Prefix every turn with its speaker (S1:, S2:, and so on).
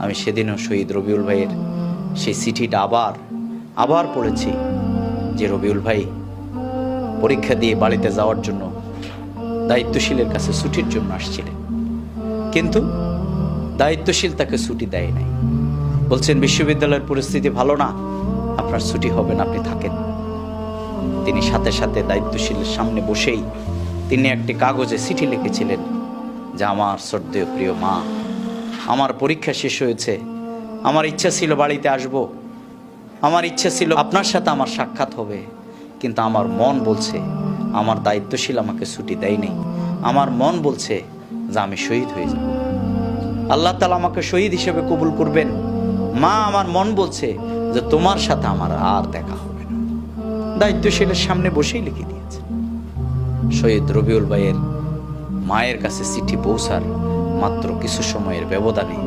S1: আমি সেদিনও শহীদ রবিউল ভাইয়ের সেই চিঠিটা আবার পড়েছি যে রবিউল ভাই পরীক্ষা দিয়ে বাড়িতে যাওয়ার জন্য দায়িত্বশীলের কাছে ছুটির জন্য আসছিলেন, কিন্তু দায়িত্বশীল তাকে ছুটি দেয় নাই। বলছেন বিশ্ববিদ্যালয়ের পরিস্থিতি ভালো না, আপনার ছুটি হবে না, আপনি থাকেন। তিনি সাথে সাথে দায়িত্বশীলের সামনে বসেই তিনি একটি কাগজে চিঠি লিখেছিলেন যে আমার শ্রদ্ধেয় প্রিয় মা, আমার পরীক্ষা শেষ হয়েছে, আমার ইচ্ছা ছিল বাড়িতে আসব, আমার ইচ্ছা ছিল আপনার সাথে আমার সাক্ষাৎ হবে, কিন্তু আমার মন বলছে, আমার দায়িত্বশীল আমাকে ছুটি দেয় নাই, আমার মন বলছে যে আমি শহীদ হয়ে যাব, আল্লাহ তাআলা আমাকে শহীদ হিসেবে কবুল করবেন। মা, আমার মন বলছে যে তোমার সাথে আমার আর দেখা হবে না। দায়িত্বশীলের সামনে বসেই লিখে দিয়েছে। শহীদ রবিউল ভাইয়ের মায়ের কাছে চিঠি পৌঁছার মাত্র কিছু সময়ের ব্যবধানে